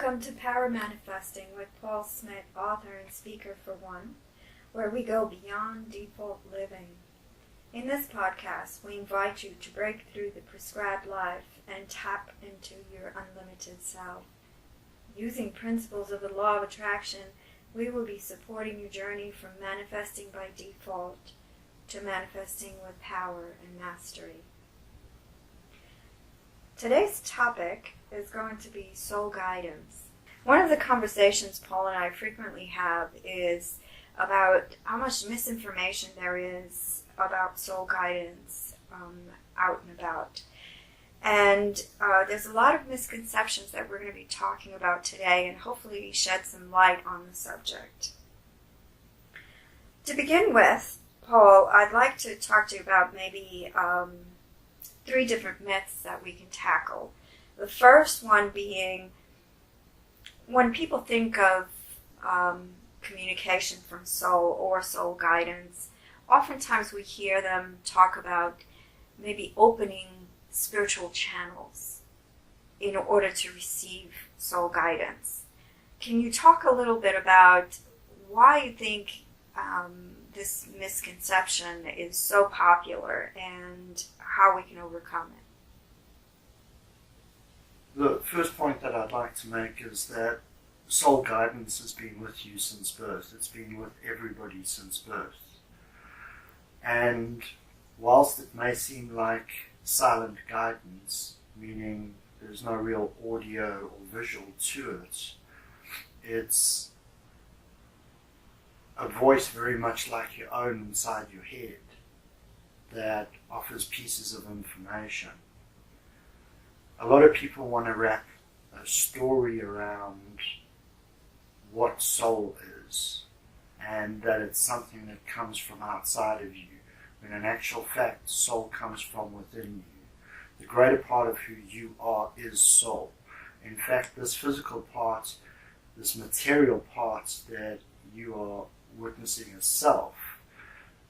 Welcome to Power Manifesting with Paul Smit, author and speaker for one, where we go beyond default living. In this podcast, we invite you to break through the prescribed life and tap into your unlimited self. Using principles of the law of attraction, we will be supporting your journey from manifesting by default to manifesting with power and mastery. Today's topic is going to be soul guidance. One of the conversations Paul and I frequently have is about how much misinformation there is about soul guidance out and about. And there's a lot of misconceptions that we're going to be talking about today and hopefully shed some light on the subject. To begin with, Paul, I'd like to talk to you about maybe 3 different myths that we can tackle. The first one being, when people think of communication from soul or soul guidance, oftentimes we hear them talk about maybe opening spiritual channels in order to receive soul guidance. Can you talk a little bit about why you think this misconception is so popular and how we can overcome it? The first point that I'd like to make is that soul guidance has been with you since birth. It's been with everybody since birth. And whilst it may seem like silent guidance, meaning there's no real audio or visual to it, it's a voice very much like your own inside your head that offers pieces of information. A lot of people want to wrap a story around what soul is, and that it's something that comes from outside of you, when in actual fact soul comes from within you. The greater part of who you are is soul. In fact, this physical part, this material part that you are witnessing as self,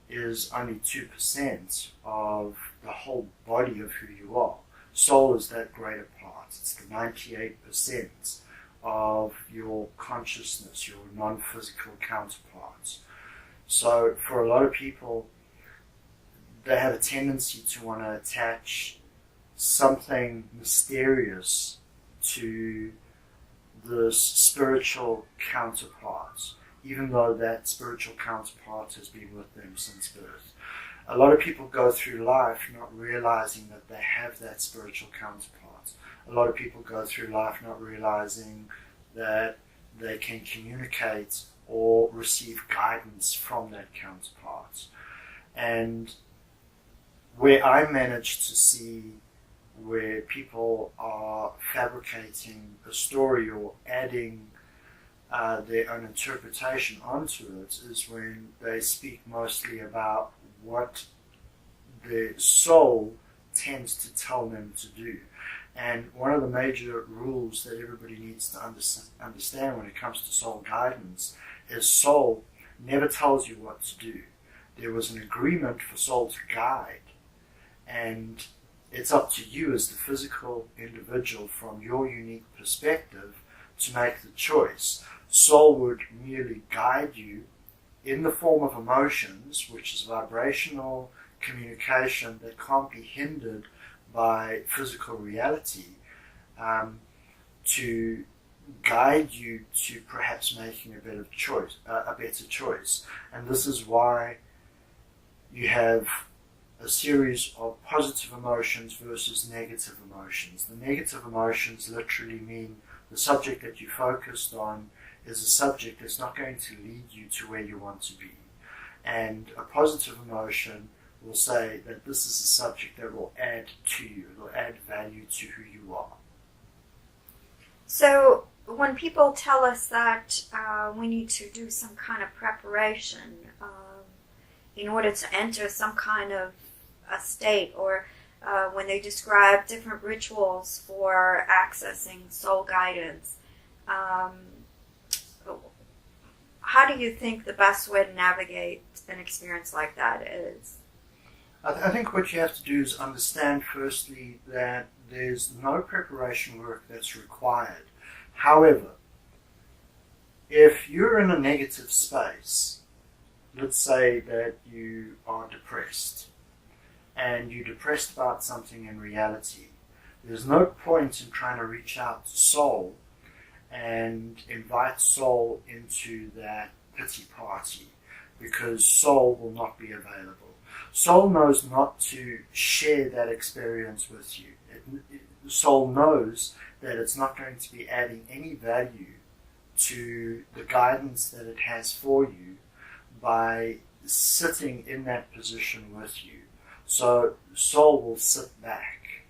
is only 2% of the whole body of who you are. Soul is that greater part. It's the 98% of your consciousness, your non-physical counterparts. So for a lot of people, they have a tendency to want to attach something mysterious to the spiritual counterparts, even though that spiritual counterpart has been with them since birth. A lot of people go through life not realizing that they have that spiritual counterpart. A lot of people go through life not realizing that they can communicate or receive guidance from that counterpart. And where I managed to see where people are fabricating a story or adding their own interpretation onto it is when they speak mostly about what their soul tends to tell them to do. And one of the major rules that everybody needs to understand when it comes to soul guidance is soul never tells you what to do. There was an agreement for soul to guide, and it's up to you as the physical individual from your unique perspective to make the choice. Soul would merely guide you in the form of emotions, which is vibrational communication that can't be hindered by physical reality, to guide you to perhaps making a better choice. And this is why you have a series of positive emotions versus negative emotions. The negative emotions literally mean the subject that you focused on is a subject that's not going to lead you to where you want to be. And a positive emotion will say that this is a subject that will add to you, it will add value to who you are. So when people tell us that we need to do some kind of preparation in order to enter some kind of a state, or when they describe different rituals for accessing soul guidance, how do you think the best way to navigate an experience like that is? I think what you have to do is understand firstly that there's no preparation work that's required. However, if you're in a negative space, let's say that you are depressed, and you're depressed about something in reality, there's no point in trying to reach out to soul and invite soul into that pity party, because soul will not be available. Soul knows not to share that experience with you. Soul knows that it's not going to be adding any value to the guidance that it has for you by sitting in that position with you. So soul will sit back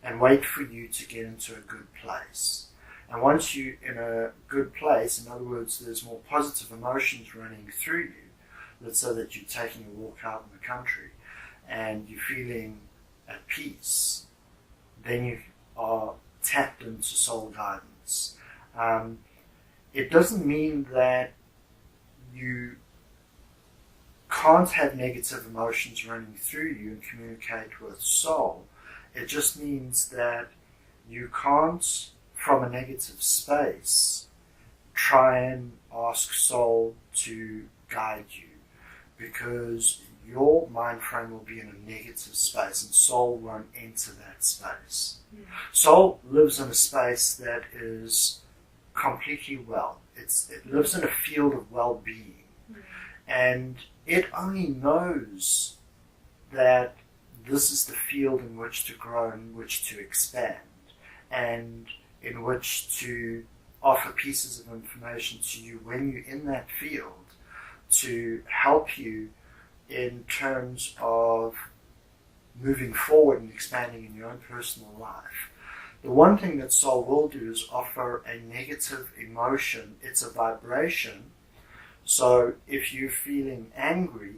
and wait for you to get into a good place. And once you're in a good place, in other words, there's more positive emotions running through you, let's say that you're taking a walk out in the country and you're feeling at peace, then you are tapped into soul guidance. It doesn't mean that you can't have negative emotions running through you and communicate with soul. It just means that you can't, from a negative space, try and ask soul to guide you, because your mind frame will be in a negative space and soul won't enter that space. Soul lives in a space that is completely well. It lives in a field of well-being, and it only knows that this is the field in which to grow, in which to expand, and in which to offer pieces of information to you when you're in that field to help you in terms of moving forward and expanding in your own personal life. The one thing that soul will do is offer a negative emotion. It's a vibration. So if you're feeling angry,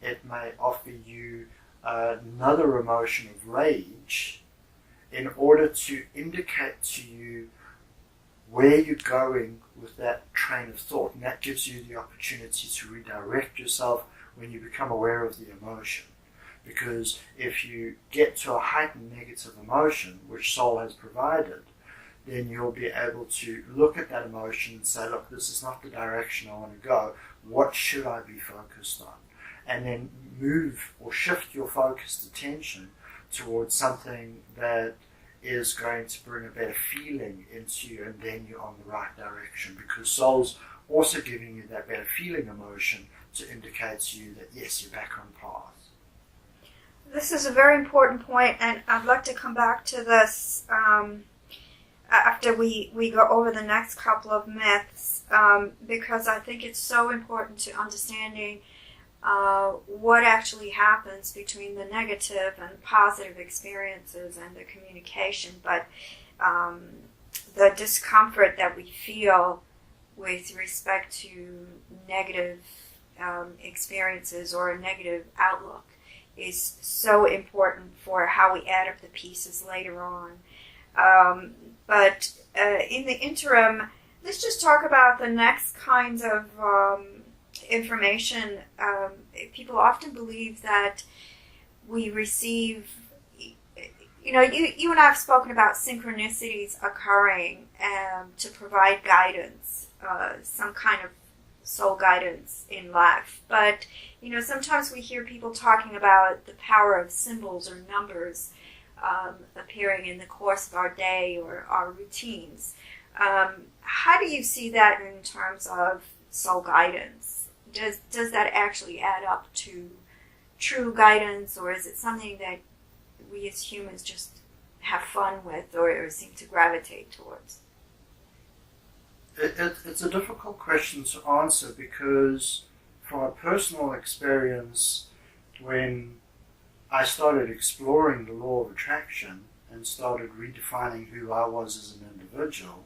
it may offer you another emotion of rage in order to indicate to you where you're going with that train of thought. And that gives you the opportunity to redirect yourself when you become aware of the emotion. Because if you get to a heightened negative emotion, which soul has provided, then you'll be able to look at that emotion and say, look, this is not the direction I want to go. What should I be focused on? And then move or shift your focused attention towards something that is going to bring a better feeling into you, and then you're on the right direction, because soul's also giving you that better feeling emotion to indicate to you that yes, you're back on path. This is a very important point, and I'd like to come back to this after we go over the next couple of myths, because I think it's so important to understanding what actually happens between the negative and positive experiences and the communication, but the discomfort that we feel with respect to negative experiences or a negative outlook is so important for how we add up the pieces later on. But in the interim, let's just talk about the next kinds of information. People often believe that we receive, you and I have spoken about synchronicities occurring to provide guidance, some kind of soul guidance in life. But, sometimes we hear people talking about the power of symbols or numbers appearing in the course of our day or our routines. How do you see that in terms of soul guidance? Does that actually add up to true guidance, or is it something that we as humans just have fun with or seem to gravitate towards? It's a difficult question to answer, because from a personal experience, when I started exploring the law of attraction and started redefining who I was as an individual,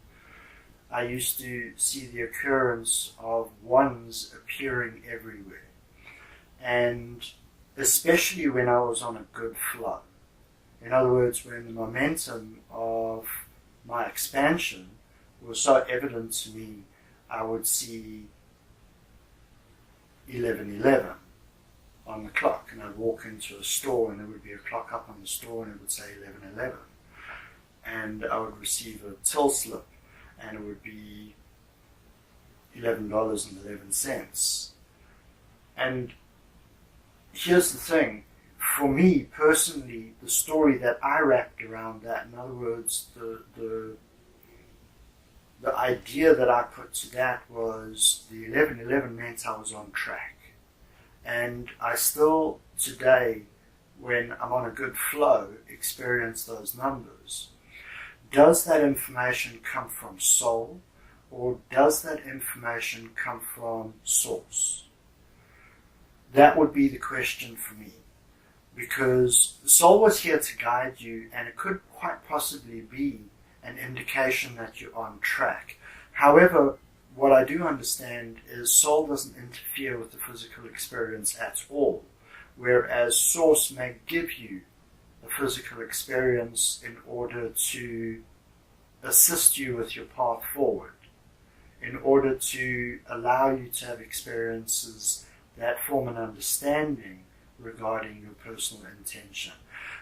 I used to see the occurrence of ones appearing everywhere. And especially when I was on a good flow. In other words, when the momentum of my expansion was so evident to me, I would see 11:11 on the clock, and I'd walk into a store and there would be a clock up on the store and it would say 11:11, and I would receive a till slip, and it would be $11.11. And here's the thing, for me personally, the story that I wrapped around that, in other words, the idea that I put to that was the 11:11 meant I was on track. And I still today, when I'm on a good flow, experience those numbers. Does that information come from soul, or does that information come from source? That would be the question for me. Because the soul was here to guide you, and it could quite possibly be an indication that you're on track. However, what I do understand is soul doesn't interfere with the physical experience at all, whereas source may give you the physical experience in order to assist you with your path forward, in order to allow you to have experiences that form an understanding regarding your personal intention.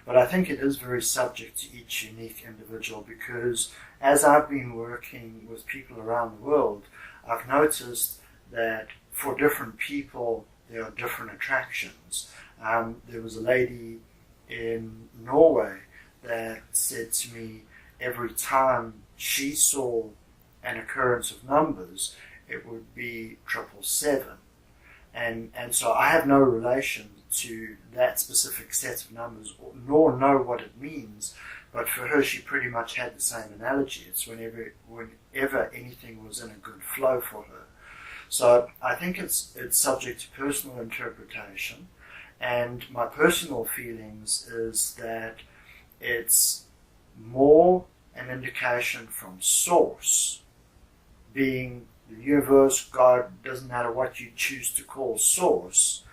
But I think it is very subject to each unique individual, because as I've been working with people around the world, I've noticed that for different people there are different attractions. There was a lady in Norway that said to me every time she saw an occurrence of numbers, it would be 777. And so I have no relation to that specific set of numbers, nor know what it means, but for her she pretty much had the same analogy. It's whenever anything was in a good flow for her. So I think it's subject to personal interpretation, and my personal feelings is that it's more an indication from source, being the universe, God, doesn't matter what you choose to call source,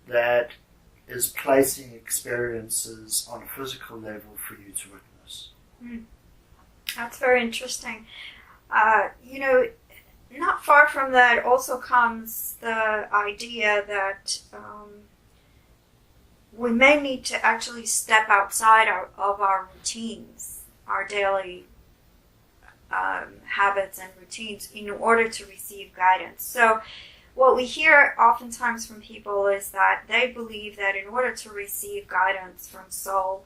that is placing experiences on a physical level for you to witness. That's very interesting. Not far from that also comes the idea that we may need to actually step outside of our routines, our daily habits and routines, in order to receive guidance. So what we hear oftentimes from people is that they believe that in order to receive guidance from soul,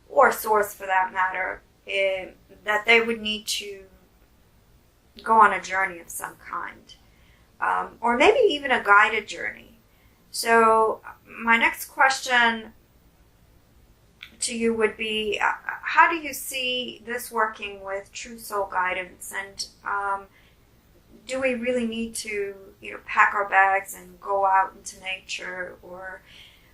or source for that matter, that they would need to go on a journey of some kind, or maybe even a guided journey. So my next question to you would be, how do you see this working with true soul guidance? And do we really need to pack our bags and go out into nature or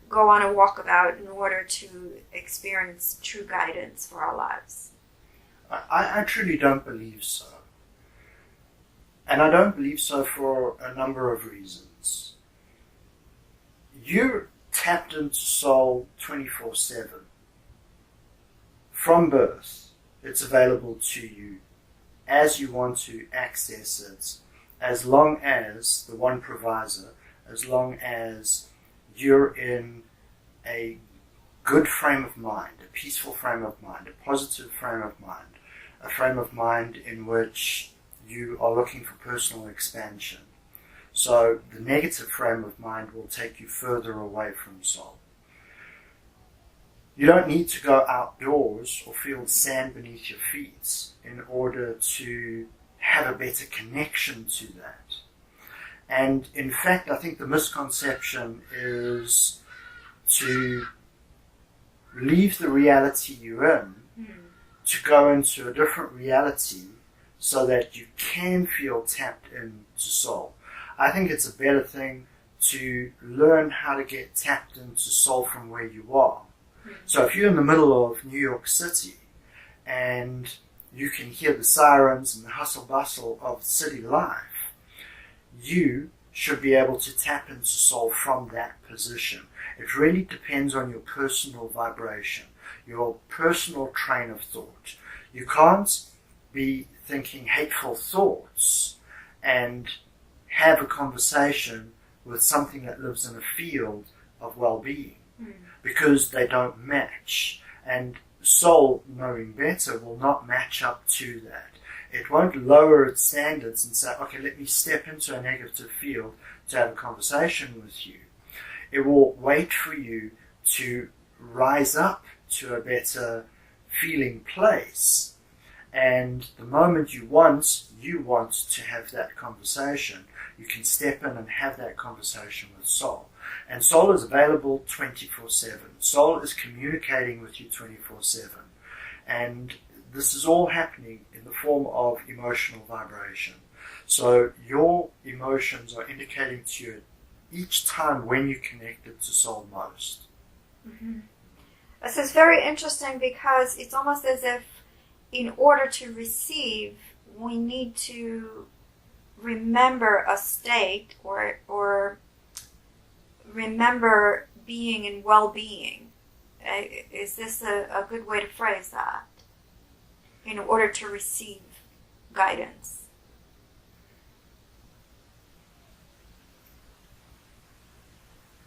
go on a walkabout in order to experience true guidance for our lives? I truly don't believe so. And I don't believe so for a number of reasons. You're tapped into soul 24/7. From birth, it's available to you as you want to access it, as long as, the one proviso, as long as you're in a good frame of mind, a peaceful frame of mind, a positive frame of mind, a frame of mind in which you are looking for personal expansion. So the negative frame of mind will take you further away from soul. You don't need to go outdoors or feel the sand beneath your feet in order to have a better connection to that. And in fact, I think the misconception is to leave the reality you're in to go into a different reality so that you can feel tapped into soul. I think it's a better thing to learn how to get tapped into soul from where you are. So if you're in the middle of New York City and you can hear the sirens and the hustle bustle of city life, you should be able to tap into soul from that position. It really depends on your personal vibration, your personal train of thought. You can't be thinking hateful thoughts and have a conversation with something that lives in a field of well-being, because they don't match. And soul, knowing better, will not match up to that. It won't lower its standards and say, okay, let me step into a negative field to have a conversation with you. It will wait for you to rise up to a better feeling place. And the moment you want to have that conversation, you can step in and have that conversation with Soul. And Soul is available 24/7. Soul is communicating with you 24/7. And this is all happening in the form of emotional vibration. So your emotions are indicating to you each time when you're connected to Soul most. Mm-hmm. This is very interesting because it's almost as if in order to receive, we need to remember a state or remember being in well-being. Is this a good way to phrase that? In order to receive guidance.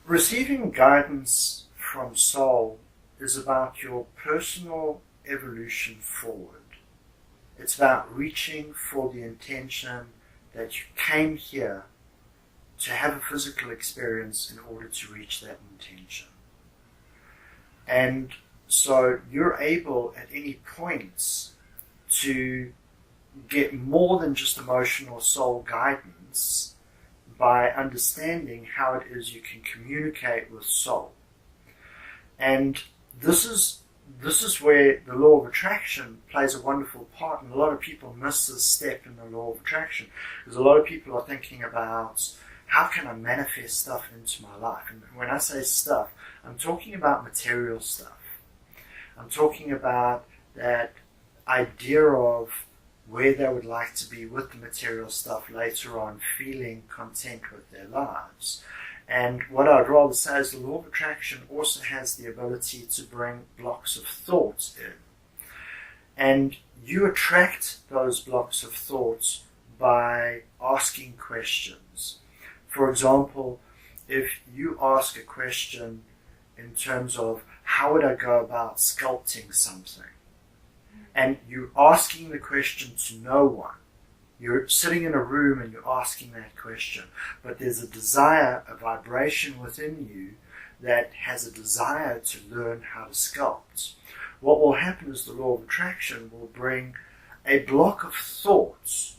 Receiving guidance from Soul is about your personal evolution forward. It's about reaching for the intention that you came here to have a physical experience in order to reach that intention. And so you're able at any point to get more than just emotional soul guidance by understanding how it is you can communicate with Soul. And this is where the law of attraction plays a wonderful part, and a lot of people miss this step in the law of attraction, because a lot of people are thinking about, how can I manifest stuff into my life? And when I say stuff, I'm talking about material stuff. I'm talking about that idea of where they would like to be with the material stuff later on, feeling content with their lives. And what I'd rather say is the law of attraction also has the ability to bring blocks of thoughts in. And you attract those blocks of thoughts by asking questions. For example, if you ask a question in terms of, how would I go about sculpting something? And you're asking the question to no one. You're sitting in a room and you're asking that question, but there's a desire, a vibration within you that has a desire to learn how to sculpt. What will happen is the law of attraction will bring a block of thoughts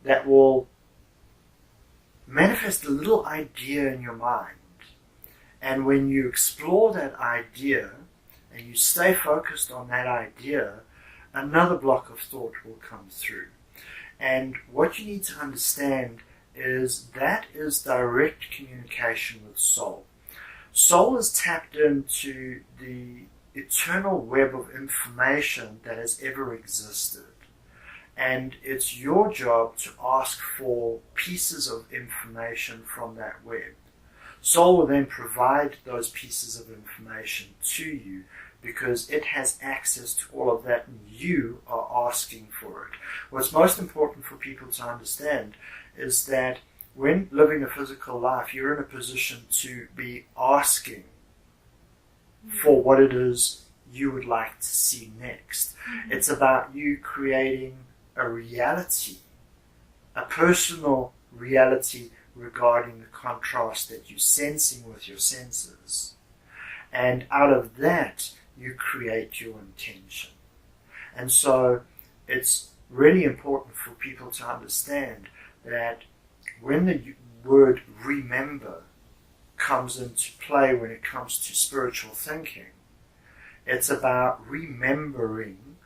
that will manifest a little idea in your mind. And when you explore that idea and you stay focused on that idea, another block of thought will come through. And what you need to understand is that is direct communication with Soul. Soul is tapped into the eternal web of information that has ever existed. And it's your job to ask for pieces of information from that web. Soul will then provide those pieces of information to you because it has access to all of that and you are asking for it. What's most important for people to understand is that when living a physical life, you're in a position to be asking for what it is you would like to see next. It's about you creating a reality, a personal reality regarding the contrast that you're sensing with your senses. And out of that, you create your intention. And so it's really important for people to understand that when the word remember comes into play when it comes to spiritual thinking, it's about remembering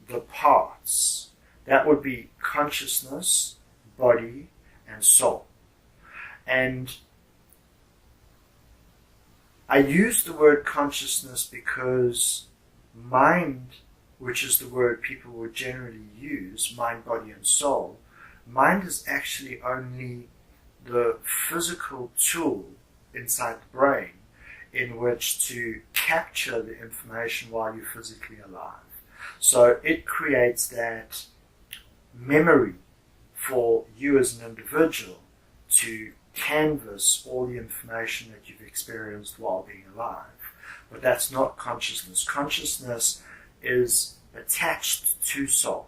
the parts. That would be consciousness, body, and soul. And I use the word consciousness because mind, which is the word people would generally use, mind, body, and soul, mind is actually only the physical tool inside the brain in which to capture the information while you're physically alive. So it creates that memory for you as an individual to canvas all the information that you've experienced while being alive. But that's not consciousness. Consciousness is attached to soul.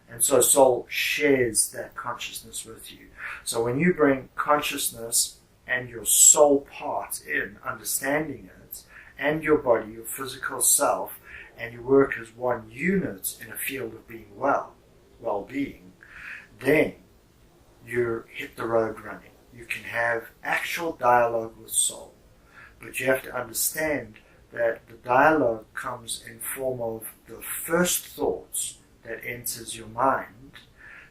And so soul shares that consciousness with you. So when you bring consciousness and your soul part in, understanding it, and your body, your physical self, and you work as one unit in a field of being well-being, then you hit the road running. You can have actual dialogue with soul. But you have to understand that the dialogue comes in form of the first thoughts that enters your mind,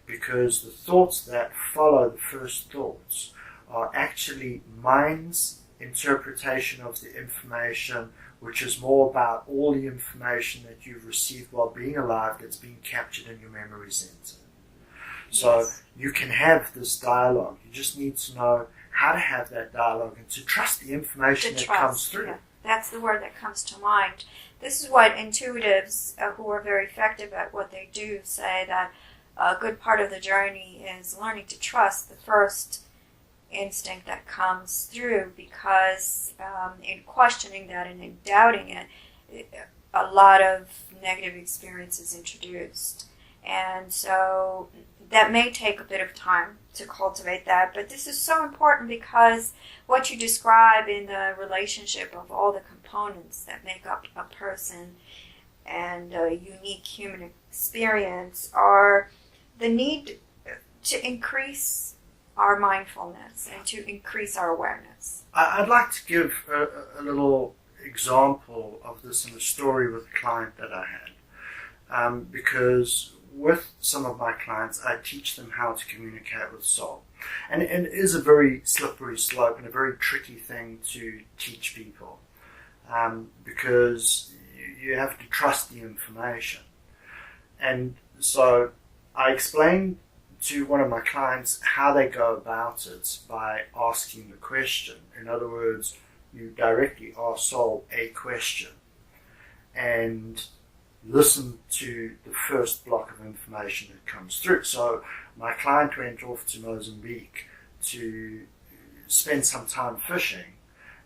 because the thoughts that follow the first thoughts are actually mind's interpretation of the information, which is more about all the information that you've received while being alive that's being captured in your memory center. So yes, you can have this dialogue. You just need to know how to have that dialogue and to trust the information that comes through. Yeah. That's the word that comes to mind. This is what intuitives who are very effective at what they do say, that a good part of the journey is learning to trust the first instinct that comes through, because in questioning that and in doubting it, a lot of negative experience is introduced. And so that may take a bit of time to cultivate that, but this is so important, because what you describe in the relationship of all the components that make up a person and a unique human experience are the need to increase our mindfulness and to increase our awareness. I'd like to give a little example of this in a story with a client that I had, because with some of my clients, I teach them how to communicate with soul. And it is a very slippery slope and a very tricky thing to teach people, because you have to trust the information. And so I explained to one of my clients how they go about it by asking the question. In other words, you directly ask soul a question and listen to the first block of information that comes through. So my client went off to Mozambique to spend some time fishing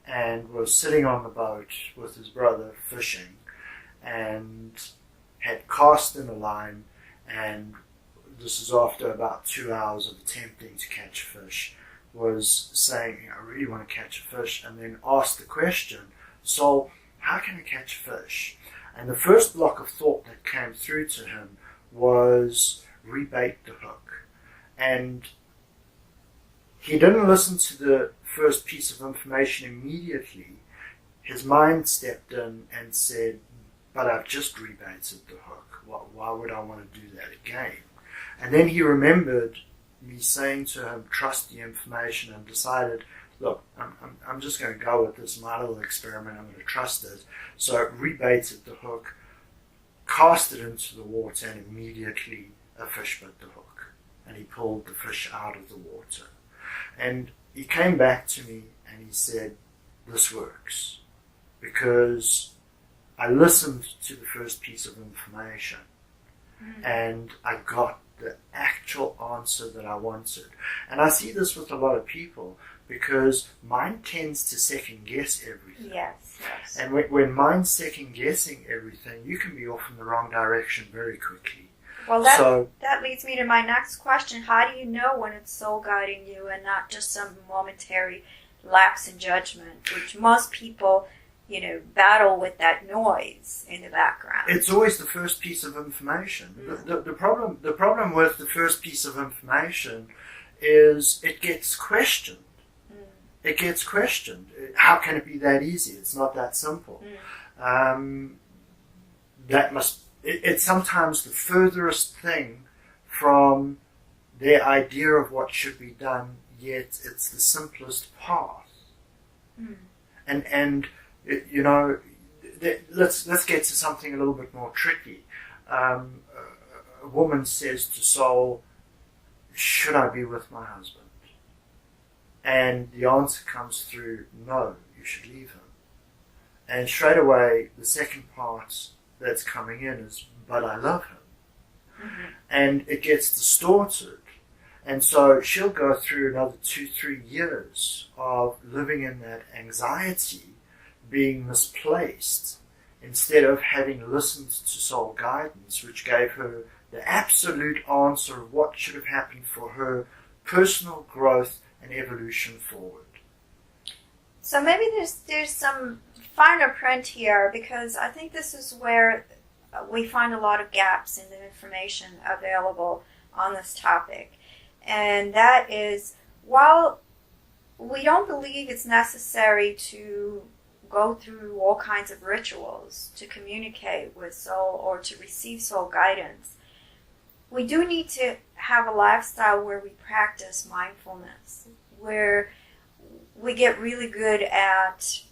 and was sitting on the boat with his brother fishing and had cast in a line, and this is after about 2 hours of attempting to catch fish, was saying, I really want to catch a fish, and then asked the question, so how can I catch a fish? And the first block of thought that came through to him was rebait the hook. And he didn't listen to the first piece of information immediately. His mind stepped in and said, but I've just rebaited the hook. Why would I want to do that again? And then he remembered me saying to him, trust the information, and decided, look, I'm just going to go with this, my little experiment, I'm going to trust it. So rebaited the hook, cast it into the water, and immediately a fish bit the hook. And he pulled the fish out of the water. And he came back to me and he said, this works, because I listened to the first piece of information and I got the actual answer that I wanted. And I see this with a lot of people, because mind tends to second guess everything. Yes. And when mind's second guessing everything, you can be off in the wrong direction very quickly. Well, that leads me to my next question. How do you know when it's soul guiding you and not just some momentary lapse in judgment, which most people, battle with that noise in the background? It's always the first piece of information. The problem with the first piece of information is it gets questioned. It gets questioned. How can it be that easy? It's not that simple. It's sometimes the furthest thing from their idea of what should be done, yet it's the simplest path. And let's get to something a little bit more tricky. A woman says to soul, should I be with my husband? And the answer comes through, no, you should leave him. And straight away, the second part that's coming in is, but I love him. And it gets distorted. And so she'll go through another 2-3 years of living in that anxiety, being misplaced, instead of having listened to soul guidance, which gave her the absolute answer of what should have happened for her personal growth and evolution forward. So maybe there's some finer print here, because I think this is where we find a lot of gaps in the information available on this topic. And that is, while we don't believe it's necessary to go through all kinds of rituals to communicate with soul or to receive soul guidance, we do need to have a lifestyle where we practice mindfulness, where we get really good at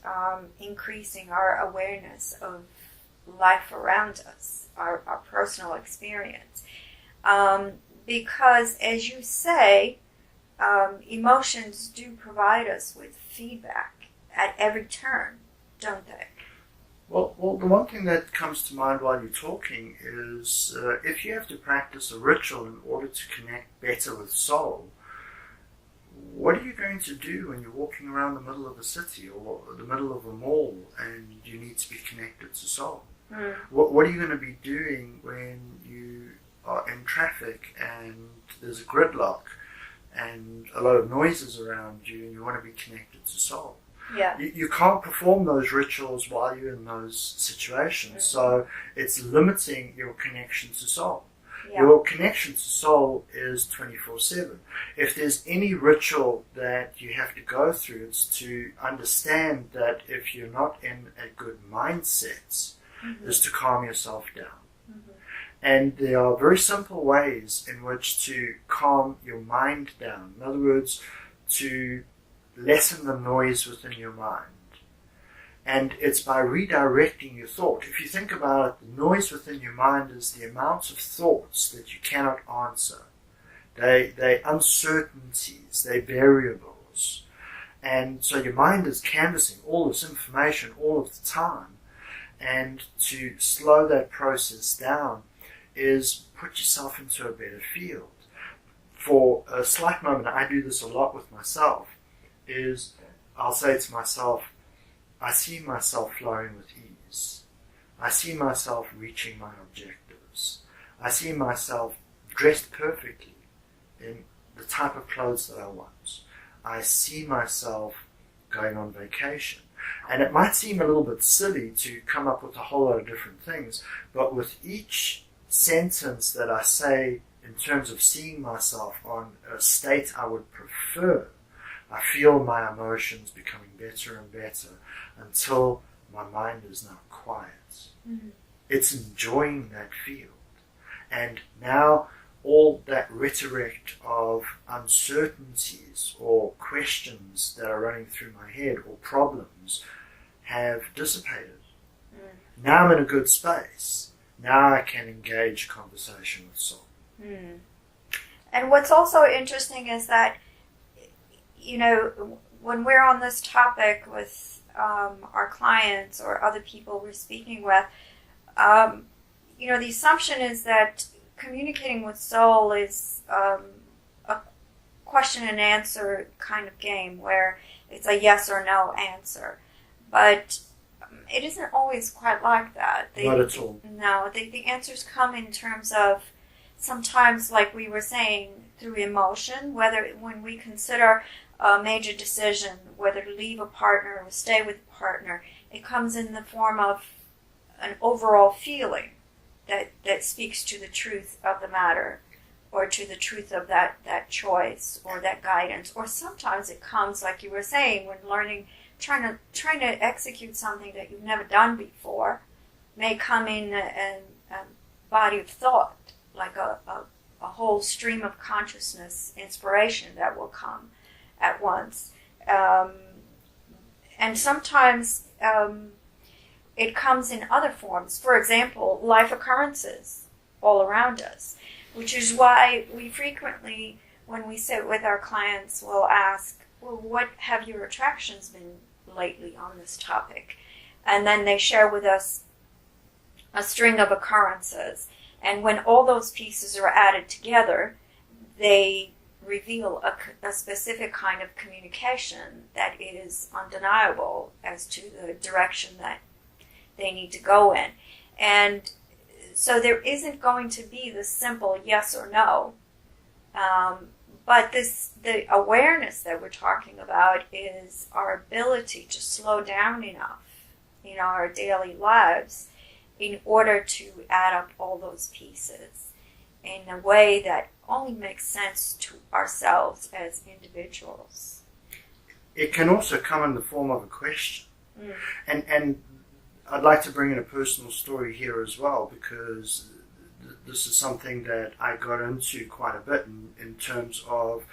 increasing our awareness of life around us, our personal experience. Because, as you say, emotions do provide us with feedback at every turn, don't they? Well, the one thing that comes to mind while you're talking is if you have to practice a ritual in order to connect better with soul, what are you going to do when you're walking around the middle of a city or the middle of a mall and you need to be connected to soul? Mm. What are you going to be doing when you are in traffic and there's a gridlock and a lot of noises around you and you want to be connected to soul? Yeah. You can't perform those rituals while you're in those situations, so it's limiting your connection to soul. Yeah. Your connection to soul is 24/7. If there's any ritual that you have to go through, it's to understand that if you're not in a good mindset, is to calm yourself down. And there are very simple ways in which to calm your mind down. In other words, to lessen the noise within your mind. And it's by redirecting your thought. If you think about it, the noise within your mind is the amount of thoughts that you cannot answer. They're uncertainties, they're variables. And so your mind is canvassing all this information all of the time. And to slow that process down is put yourself into a better field. For a slight moment, I do this a lot with myself, is I'll say to myself, I see myself flowing with ease. I see myself reaching my objectives. I see myself dressed perfectly in the type of clothes that I want. I see myself going on vacation. And it might seem a little bit silly to come up with a whole lot of different things, but with each sentence that I say in terms of seeing myself on a state I would prefer, I feel my emotions becoming better and better until my mind is now quiet. Mm-hmm. It's enjoying that field. And now all that rhetoric of uncertainties or questions that are running through my head or problems have dissipated. Mm. Now I'm in a good space. Now I can engage conversation with soul. Mm. And what's also interesting is that, you know, when we're on this topic with our clients or other people we're speaking with, you know, the assumption is that communicating with soul is a question and answer kind of game where it's a yes or no answer. But it isn't always quite like that. Not at all. No, the answers come in terms of sometimes, like we were saying, through emotion, whether when we consider a major decision, whether to leave a partner or stay with a partner, it comes in the form of an overall feeling that speaks to the truth of the matter or to the truth of that choice or that guidance. Or sometimes it comes, like you were saying, when trying to execute something that you've never done before may come in a body of thought, like a whole stream of consciousness inspiration that will come at once. And sometimes it comes in other forms. For example, life occurrences all around us, which is why we frequently, when we sit with our clients, will ask, well, what have your attractions been lately on this topic? And then they share with us a string of occurrences. And when all those pieces are added together, they reveal a specific kind of communication that is undeniable as to the direction that they need to go in. And so there isn't going to be the simple yes or no. But the awareness that we're talking about is our ability to slow down enough in our daily lives in order to add up all those pieces in a way that only makes sense to ourselves as individuals. It can also come in the form of a question. Mm. And I'd like to bring in a personal story here as well, because this is something that I got into quite a bit in terms of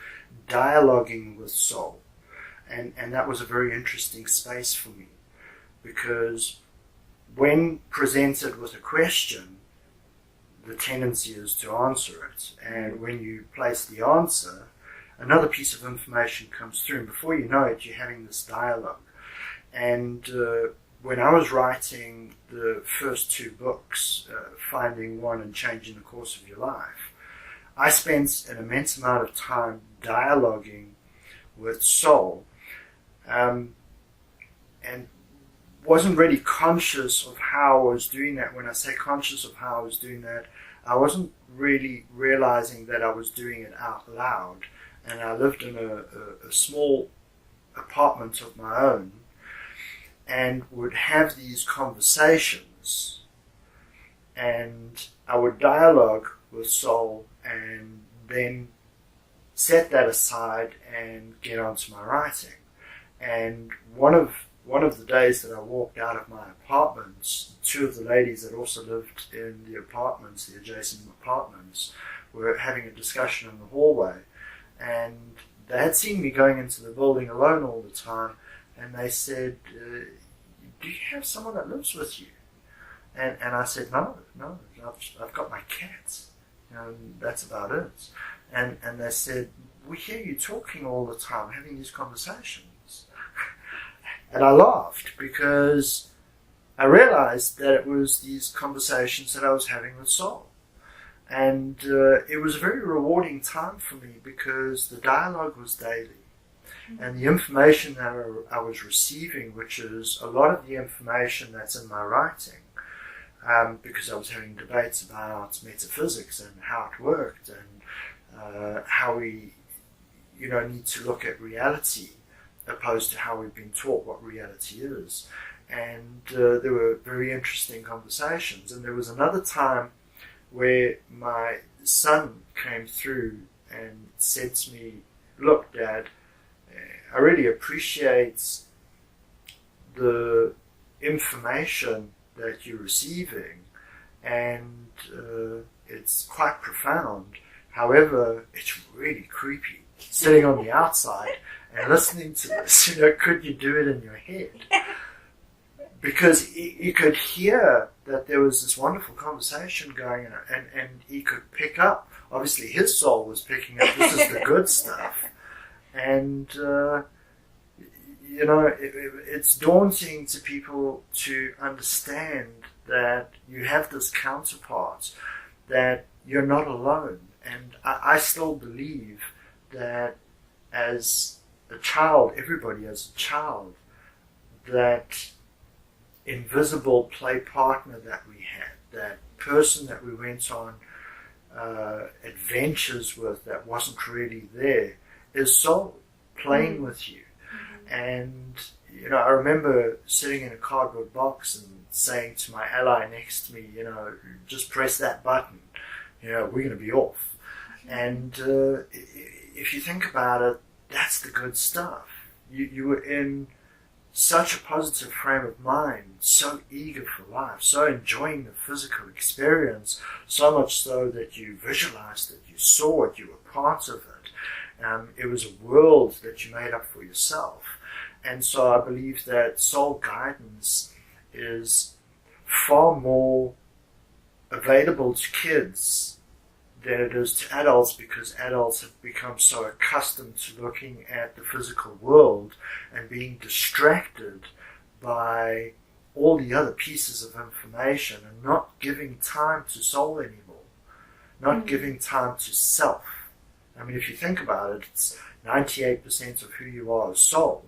dialoguing with soul. And that was a very interesting space for me, because when presented with a question, the tendency is to answer it. And when you place the answer, another piece of information comes through. And before you know it, you're having this dialogue. And when I was writing the first two books, Finding One and Changing the Course of Your Life, I spent an immense amount of time dialoguing with soul, and wasn't really conscious of how I was doing that. When I say conscious of how I was doing that, I wasn't really realizing that I was doing it out loud. And I lived in a small apartment of my own, and would have these conversations, and I would dialogue with soul, and then set that aside and get onto my writing. And one of the days that I walked out of my apartments, two of the ladies that also lived in the apartments, the adjacent apartments, were having a discussion in the hallway, and they had seen me going into the building alone all the time. And they said, do you have someone that lives with you? And I said, no, I've got my cats. And that's about it. And they said, we hear you talking all the time, having these conversations. And I laughed, because I realized that it was these conversations that I was having with soul. And it was a very rewarding time for me, because the dialogue was daily. And the information that I was receiving, which is a lot of the information that's in my writing, because I was having debates about metaphysics and how it worked, and how we, need to look at reality opposed to how we've been taught what reality is. And there were very interesting conversations. And there was another time where my son came through and said to me, look, Dad, I really appreciate the information that you're receiving, and it's quite profound. However, it's really creepy sitting on the outside and listening to this. Could you do it in your head? Because you could hear that there was this wonderful conversation going on, and he could pick up. Obviously, his soul was picking up, this is the good stuff. And, it's daunting to people to understand that you have this counterpart, that you're not alone. And I still believe that as a child, everybody as a child, that invisible play partner that we had, that person that we went on adventures with that wasn't really there, is soul playing with you. And I remember sitting in a cardboard box and saying to my ally next to me, just press that button, we're going to be off. And if you think about it, that's the good stuff. You were in such a positive frame of mind, so eager for life, so enjoying the physical experience, so much so that you visualized it, you saw it, you were part of it. It was a world that you made up for yourself. And so I believe that soul guidance is far more available to kids than it is to adults, because adults have become so accustomed to looking at the physical world and being distracted by all the other pieces of information and not giving time to soul anymore, not giving time to self. I mean, if you think about it, it's 98% of who you are is soul.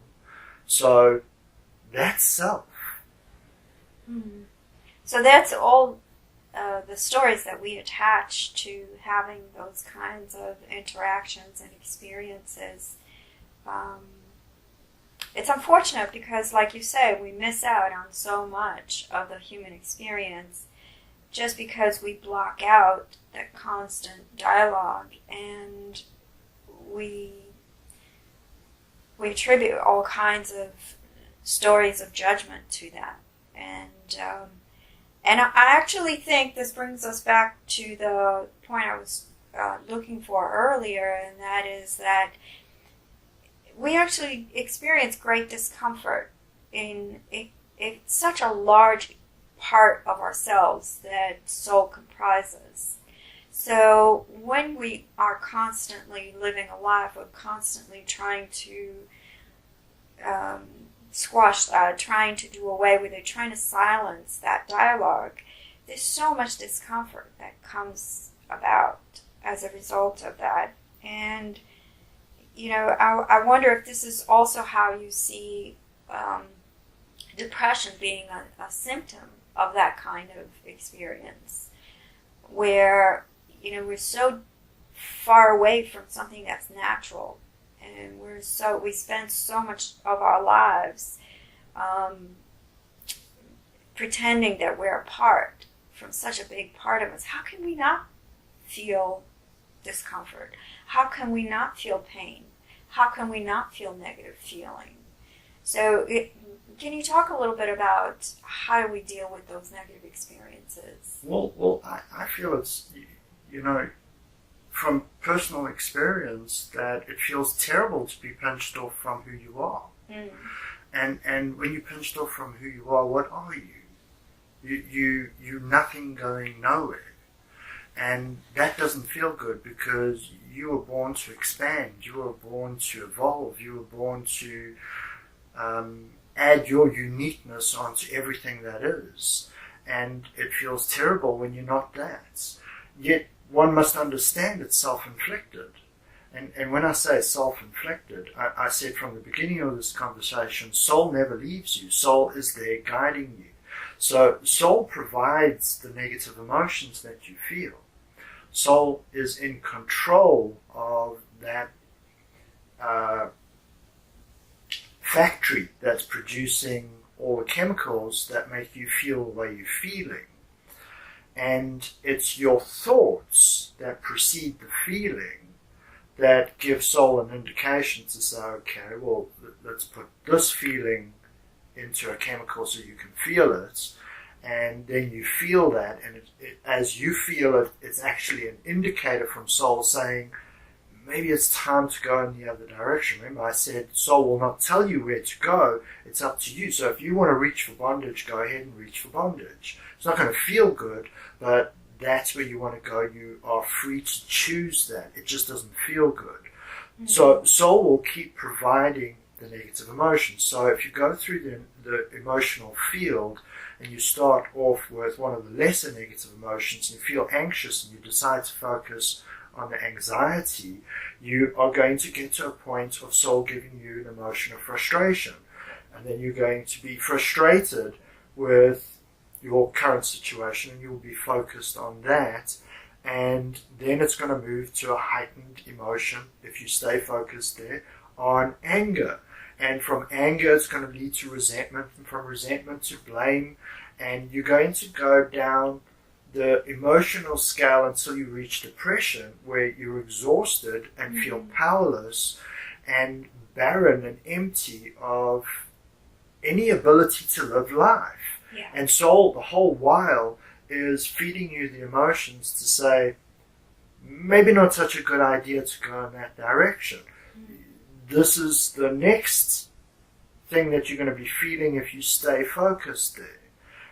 So that's self. So that's all the stories that we attach to having those kinds of interactions and experiences. It's unfortunate because, like you say, we miss out on so much of the human experience just because we block out that constant dialogue, and we attribute all kinds of stories of judgment to that. And I actually think this brings us back to the point I was looking for earlier, and that is that we actually experience great discomfort in such a large part of ourselves that soul comprises. So when we are constantly living a life of constantly trying to squash that, trying to do away with it, trying to silence that dialogue, there's so much discomfort that comes about as a result of that. And, you know, I wonder if this is also how you see depression being a symptom of that kind of experience, where, you know, we're so far away from something that's natural, and we spend so much of our lives pretending that we're apart from such a big part of us. How can we not feel discomfort? How can we not feel pain? How can we not feel negative feeling? So can you talk a little bit about how do we deal with those negative experiences? Well, I feel it's, you know, from personal experience, that it feels terrible to be pinched off from who you are. Mm. And when you're pinched off from who you are, what are you? You're nothing going nowhere. And that doesn't feel good, because you were born to expand, you were born to evolve, you were born to add your uniqueness onto everything that is. And it feels terrible when you're not that. Yet one must understand it's self-inflicted. And when I say self-inflicted, I said from the beginning of this conversation, soul never leaves you. Soul is there guiding you. So soul provides the negative emotions that you feel. Soul is in control of that factory that's producing all the chemicals that make you feel the way you're feeling. And it's your thoughts that precede the feeling that give soul an indication to say, okay, well, let's put this feeling into a chemical so you can feel it. And then you feel that, and as you feel it, it's actually an indicator from soul saying, maybe it's time to go in the other direction. Remember, I said soul will not tell you where to go. It's up to you. So if you want to reach for bondage, go ahead and reach for bondage. It's not going to feel good, but that's where you want to go. You are free to choose that. It just doesn't feel good. Mm-hmm. So soul will keep providing the negative emotions. So if you go through the emotional field and you start off with one of the lesser negative emotions and you feel anxious and you decide to focus on the anxiety, you are going to get to a point of soul giving you an emotion of frustration. And then you're going to be frustrated with your current situation, and you'll be focused on that. And then it's going to move to a heightened emotion, if you stay focused there, on anger. And from anger, it's going to lead to resentment, and from resentment to blame. And you're going to go down the emotional scale until you reach depression, where you're exhausted and feel powerless and barren and empty of any ability to live life. Yeah. And soul, the whole while, is feeding you the emotions to say, maybe not such a good idea to go in that direction. This is the next thing that you're going to be feeling if you stay focused there.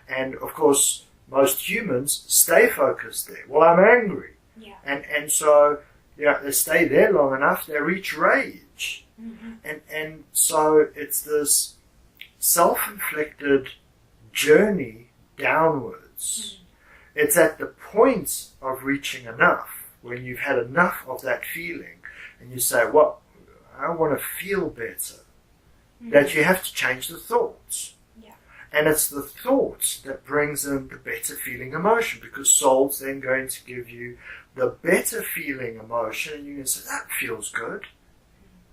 And of course, most humans stay focused there. Well, I'm angry. Yeah. And so, yeah, they stay there long enough, they reach rage. Mm-hmm. And so it's this self-inflicted journey downwards. Mm-hmm. It's at the point of reaching enough, when you've had enough of that feeling, and you say, well, I want to feel better, that you have to change the thoughts. Yeah. And it's the thought that brings in the better feeling emotion, because soul's then going to give you the better feeling emotion, and you can say, that feels good.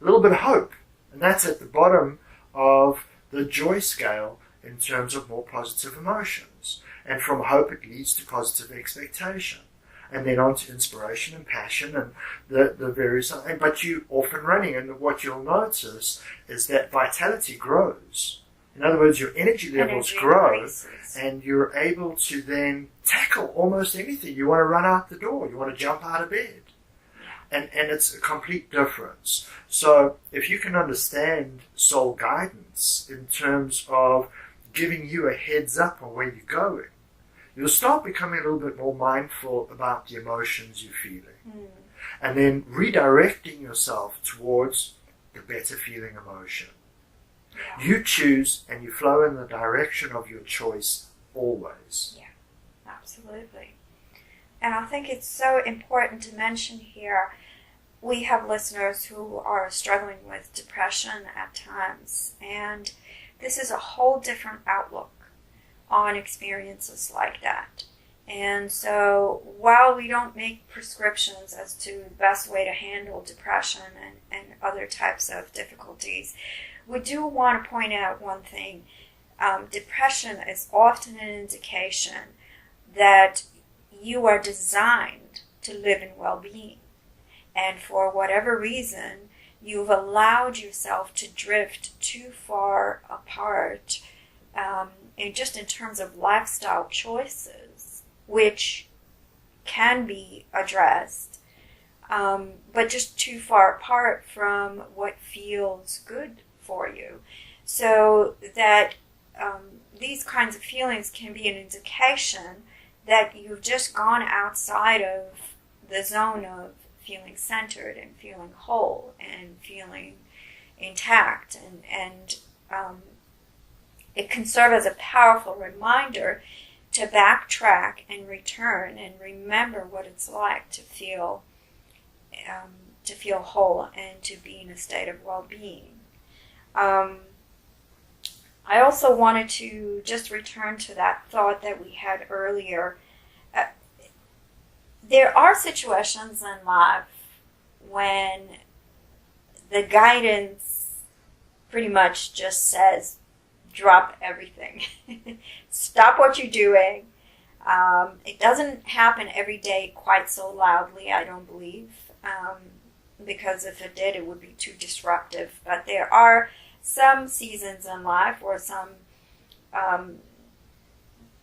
A little bit of hope. And that's at the bottom of the joy scale in terms of more positive emotions. And from hope it leads to positive expectation. And then on to inspiration and passion and the various, but you often running, and what you'll notice is that vitality grows. In other words, your energy levels grow, increases. And you're able to then tackle almost anything. You want to run out the door, you want to jump out of bed. And it's a complete difference. So if you can understand soul guidance in terms of giving you a heads up on where you're going, you'll start becoming a little bit more mindful about the emotions you're feeling. And then redirecting yourself towards the better feeling emotion. Yeah. You choose and you flow in the direction of your choice always. Yeah, absolutely. And I think it's so important to mention here, we have listeners who are struggling with depression at times, and this is a whole different outlook on experiences like that. And so while we don't make prescriptions as to the best way to handle depression and other types of difficulties, we do want to point out one thing. Depression is often an indication that you are designed to live in well-being. And for whatever reason, you've allowed yourself to drift too far apart, and just in terms of lifestyle choices, which can be addressed, but just too far apart from what feels good for you. So that these kinds of feelings can be an indication that you've just gone outside of the zone of feeling centered and feeling whole and feeling intact, and it can serve as a powerful reminder to backtrack and return and remember what it's like to feel whole and to be in a state of well-being. I also wanted to just return to that thought that we had earlier. There are situations in life when the guidance pretty much just says, drop everything. Stop what you're doing. It doesn't happen every day quite so loudly, I don't believe, because if it did, it would be too disruptive. But there are some seasons in life or some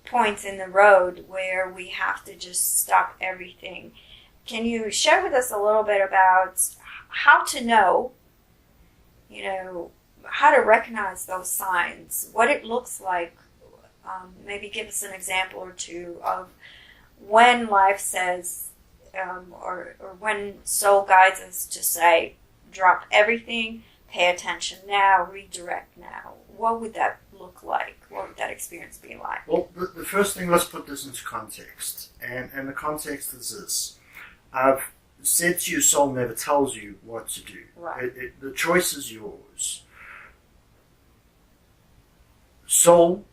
points in the road where we have to just stop everything. Can you share with us a little bit about how to know, how to recognize those signs, what it looks like? Maybe give us an example or two of when life says, or when soul guides us to say, drop everything, pay attention now, redirect now. What would that look like? What would that experience be like? Well, the first thing, let's put this into context. And the context is this. I've said to you, soul never tells you what to do. Right. The choice is yours. Soul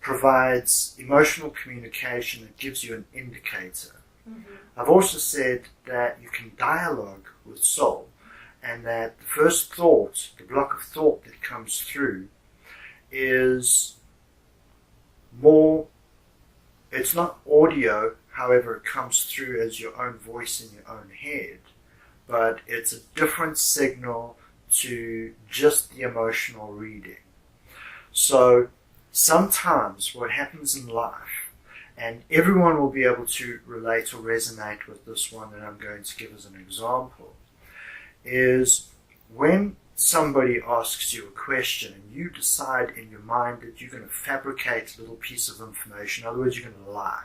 provides emotional communication that gives you an indicator. Mm-hmm. I've also said that you can dialogue with soul, and that the first thought, the block of thought that comes through, is more, it's not audio, however it comes through as your own voice in your own head, but it's a different signal to just the emotional reading. So sometimes what happens in life, and everyone will be able to relate or resonate with this one that I'm going to give as an example, is when somebody asks you a question and you decide in your mind that you're going to fabricate a little piece of information, in other words, you're going to lie.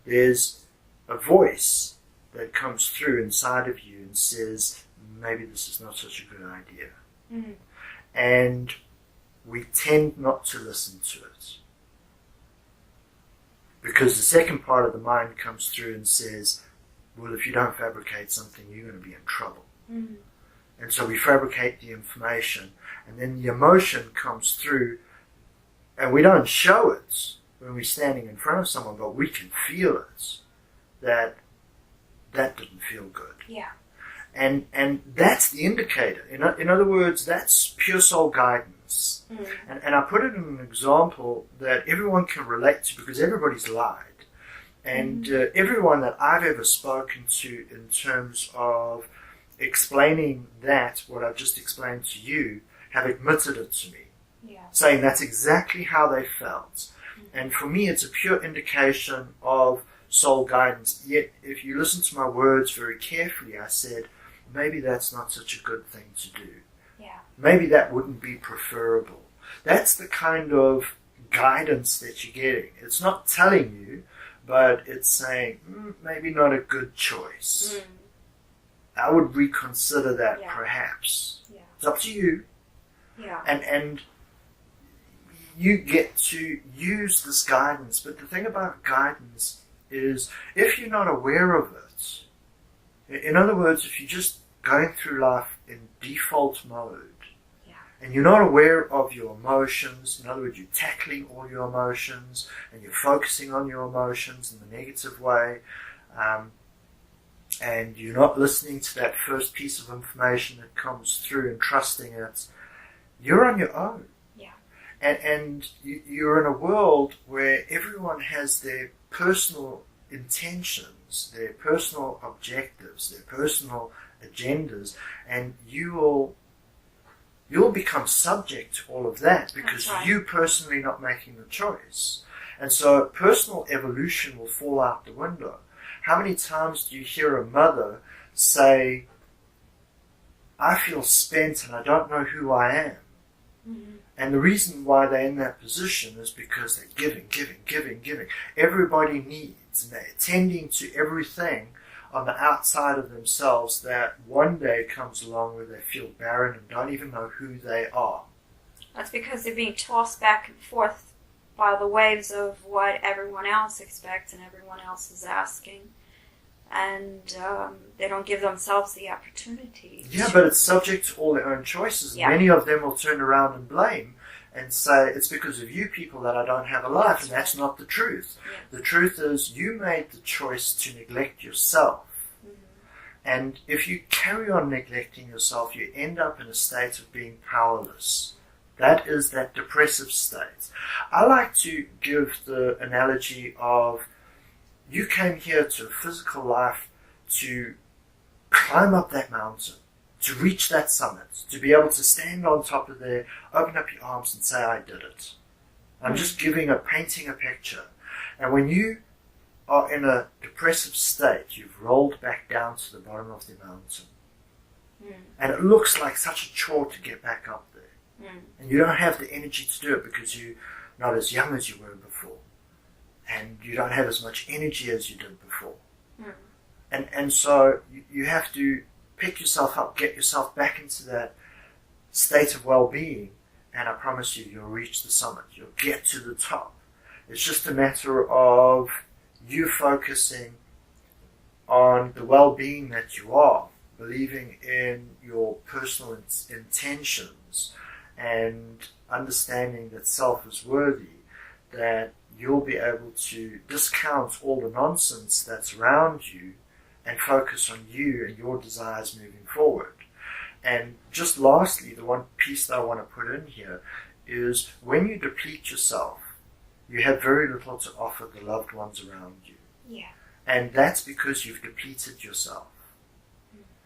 There's a voice that comes through inside of you and says, maybe this is not such a good idea. Mm-hmm. And we tend not to listen to it. Because the second part of the mind comes through and says, well, if you don't fabricate something, you're going to be in trouble. Mm-hmm. And so we fabricate the information, and then the emotion comes through and we don't show it when we're standing in front of someone, but we can feel it, that didn't feel good. Yeah. And that's the indicator. In other words, that's pure soul guidance. And I put it in an example that everyone can relate to, because everybody's lied. And everyone that I've ever spoken to in terms of explaining that, what I've just explained to you, have admitted it to me. Yeah. Saying that's exactly how they felt. And for me, it's a pure indication of soul guidance. Yet, if you listen to my words very carefully, I said, maybe that's not such a good thing to do. Yeah. Maybe that wouldn't be preferable. That's the kind of guidance that you're getting. It's not telling you, but it's saying, maybe not a good choice. I would reconsider that perhaps. Yeah. It's up to you. Yeah. And you get to use this guidance. But the thing about guidance is, if you're not aware of it, in other words, if you're just going through life in default mode, and you're not aware of your emotions, in other words, you're tackling all your emotions, and you're focusing on your emotions in the negative way, and you're not listening to that first piece of information that comes through and trusting it, you're on your own. Yeah. And you're in a world where everyone has their personal intentions, their personal objectives, their personal agendas, and you'll become subject to all of that because you personally not making the choice. And so personal evolution will fall out the window. How many times do you hear a mother say, I feel spent and I don't know who I am? And the reason why they're in that position is because they're giving. Everybody needs, and they're attending to everything on the outside of themselves, that one day comes along where they feel barren and don't even know who they are. That's because they're being tossed back and forth by the waves of what everyone else expects and everyone else is asking. And they don't give themselves the opportunity. Yeah, but it's subject to all their own choices. And many of them will turn around and blame and say, it's because of you people that I don't have a life. And that's not the truth. Yeah. The truth is, you made the choice to neglect yourself. And if you carry on neglecting yourself, you end up in a state of being powerless. That is that depressive state. I like to give the analogy of, you came here to a physical life to climb up that mountain, to reach that summit, to be able to stand on top of there, open up your arms and say, I did it. I'm just painting a picture. And when you are in a depressive state, you've rolled back down to the bottom of the mountain. And it looks like such a chore to get back up there. And you don't have the energy to do it because you're not as young as you were before. And you don't have as much energy as you did before. And so you have to pick yourself up, get yourself back into that state of well-being, and I promise you, you'll reach the summit. You'll get to the top. It's just a matter of you focusing on the well-being that you are, believing in your personal intentions, and understanding that self is worthy, that you'll be able to discount all the nonsense that's around you and focus on you and your desires moving forward. And just lastly, the one piece that I want to put in here is, when you deplete yourself, you have very little to offer the loved ones around you. Yeah. And that's because you've depleted yourself.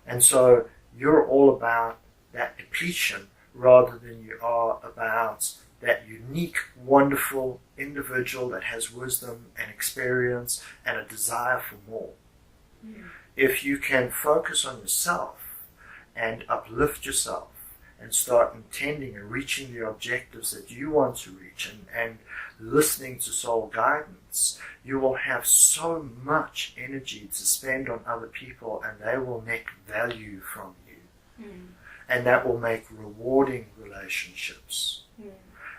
And so you're all about that depletion rather than you are about that unique, wonderful individual that has wisdom and experience and a desire for more. If you can focus on yourself and uplift yourself and start intending and reaching the objectives that you want to reach, and listening to soul guidance, you will have so much energy to spend on other people, and they will make value from you. And that will make rewarding relationships.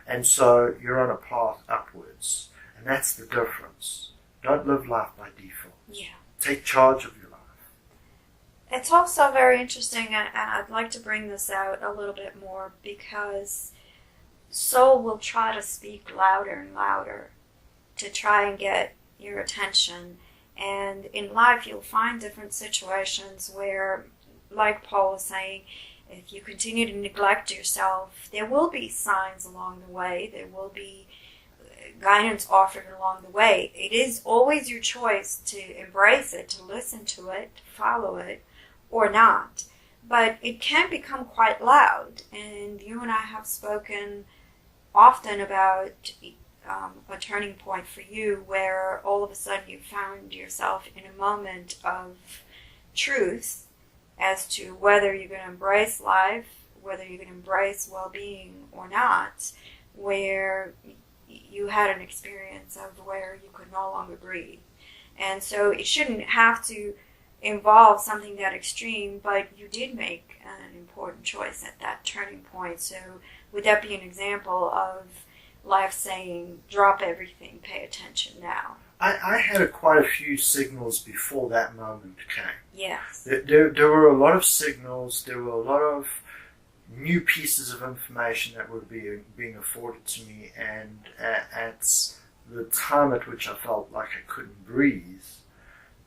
And so you're on a path upwards. And that's the difference. Don't live life by default. Yeah. Take charge of your life. It's also very interesting, and I'd like to bring this out a little bit more, because soul will try to speak louder and louder to try and get your attention. And in life, you'll find different situations where, like Paul was saying, if you continue to neglect yourself, there will be signs along the way. There will be guidance offered along the way. It is always your choice to embrace it, to listen to it, to follow it, or not. But it can become quite loud. And you and I have spoken often about a turning point for you where all of a sudden you found yourself in a moment of truth as to whether you're going to embrace life, whether you're going to embrace well-being or not, where you had an experience of where you could no longer breathe. And so it shouldn't have to involve something that extreme, but you did make an important choice at that turning point. So would that be an example of life saying, drop everything, pay attention now? I had quite a few signals before that moment came. Yes. There were a lot of signals, there were a lot of new pieces of information that were being afforded to me, and at the time at which I felt like I couldn't breathe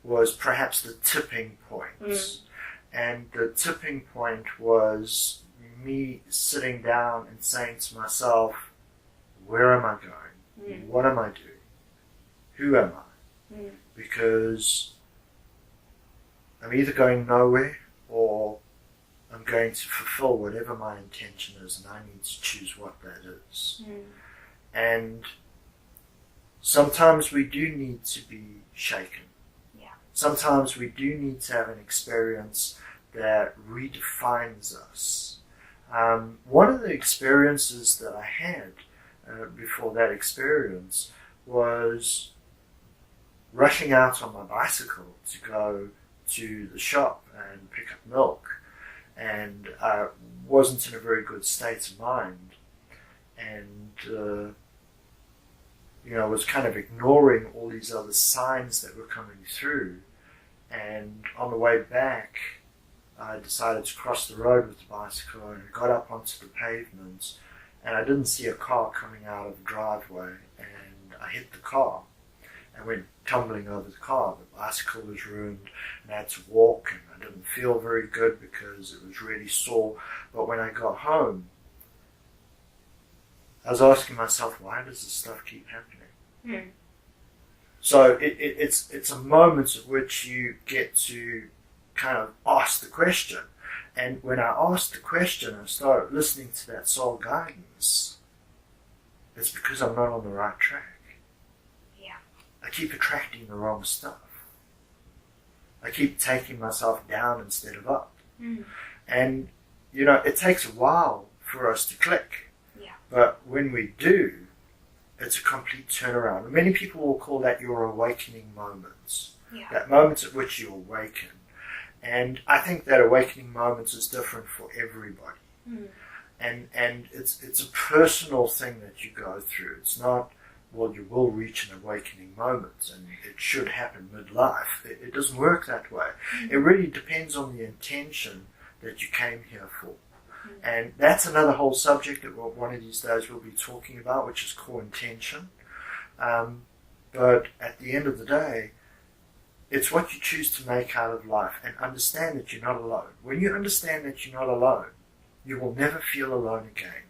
was perhaps the tipping point. And the tipping point was me sitting down and saying to myself, where am I going? What am I doing? Who am I? Because I'm either going nowhere or I'm going to fulfill whatever my intention is, and I need to choose what that is. And sometimes we do need to be shaken. Sometimes we do need to have an experience that redefines us. One of the experiences that I had before that experience was rushing out on my bicycle to go to the shop and pick up milk, and I wasn't in a very good state of mind, and I was kind of ignoring all these other signs that were coming through. And on the way back, I decided to cross the road with the bicycle, and I got up onto the pavement, and I didn't see a car coming out of the driveway, and I hit the car and went tumbling over the car. The bicycle was ruined, and I had to walk, and I didn't feel very good because it was really sore. But when I got home, I was asking myself, why does this stuff keep happening? So it's a moment at which you get to kind of ask the question. And when I asked the question and started listening to that soul guidance, it's because I'm not on the right track. I keep attracting the wrong stuff. I keep taking myself down instead of up. And, it takes a while for us to click. But when we do, it's a complete turnaround. And many people will call that your awakening moments. That moment at which you awaken. And I think that awakening moment is different for everybody. And it's a personal thing that you go through. It's not, well, you will reach an awakening moment and it should happen midlife. It doesn't work that way. It really depends on the intention that you came here for. And that's another whole subject that one of these days we'll be talking about, which is core intention. But at the end of the day, it's what you choose to make out of life, and understand that you're not alone. When you understand that you're not alone, you will never feel alone again.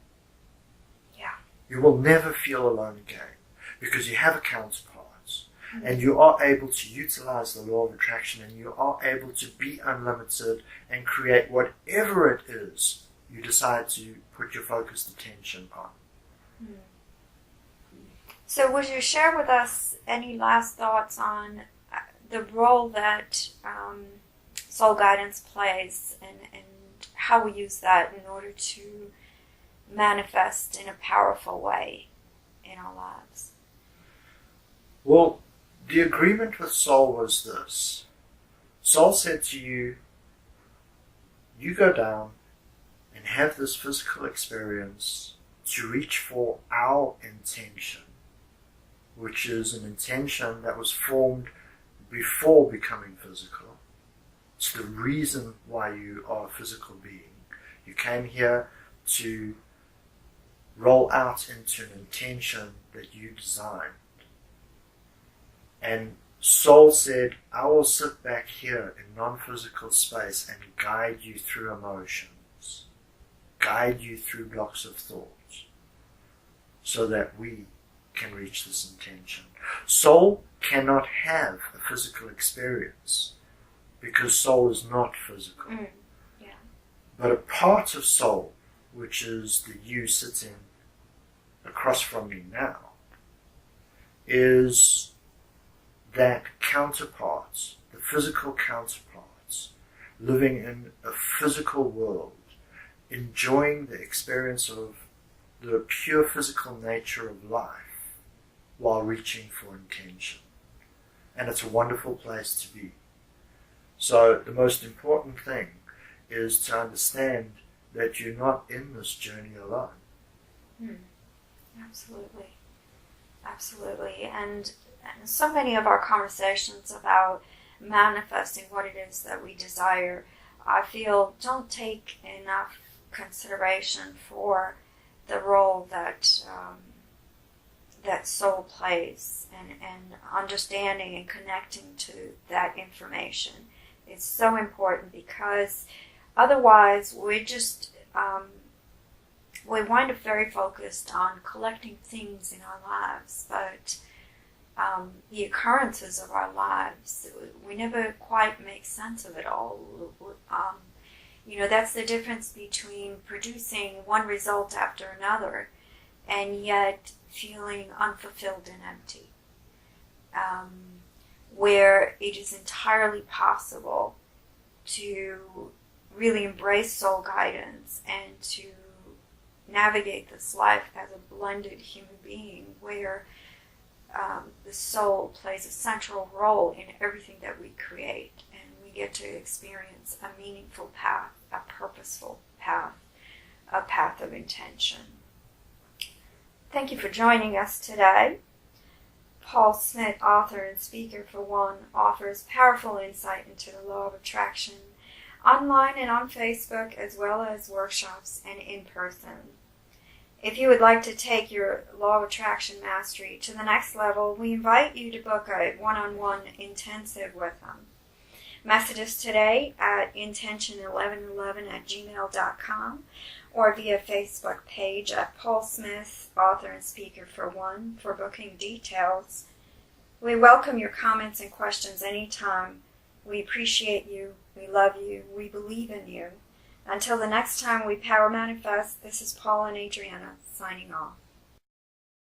You will never feel alone again, because you have a counterpart, and you are able to utilize the law of attraction, and you are able to be unlimited and create whatever it is you decide to put your focused attention on. So would you share with us any last thoughts on the role that soul guidance plays and how we use that in order to manifest in a powerful way in our lives? Well, the agreement with Soul was this. Soul said to you, you go down and have this physical experience to reach for our intention, which is an intention that was formed before becoming physical. It's the reason why you are a physical being. You came here to roll out into an intention that you designed. And Soul said, I will sit back here in non-physical space and guide you through emotions, guide you through blocks of thought, so that we can reach this intention. Soul cannot have a physical experience because soul is not physical. Yeah. But a part of soul, which is the you sitting across from me now, is that counterparts, the physical counterparts, living in a physical world, enjoying the experience of the pure physical nature of life while reaching for intention. And it's a wonderful place to be. So the most important thing is to understand that you're not in this journey alone. Absolutely. Absolutely. And so many of our conversations about manifesting what it is that we desire, I feel, don't take enough consideration for the role that that soul plays, and understanding and connecting to that information is so important, because otherwise we just we wind up very focused on collecting things in our lives, but the occurrences of our lives, we never quite make sense of it all. That's the difference between producing one result after another and yet feeling unfulfilled and empty. Where it is entirely possible to really embrace soul guidance and to navigate this life as a blended human being, where the soul plays a central role in everything that we create, and we get to experience a meaningful path, a purposeful path, a path of intention. Thank you for joining us today. Paul Smit, author and speaker for One, offers powerful insight into the law of attraction online and on Facebook, as well as workshops and in person. If you would like to take your law of attraction mastery to the next level, we invite you to book a one-on-one intensive with him. Message us today at intention1111@gmail.com or via Facebook page at Paul Smith, author and speaker for One, for booking details. We welcome your comments and questions anytime. We appreciate you. We love you. We believe in you. Until the next time we power manifest, this is Paul and Adriana signing off.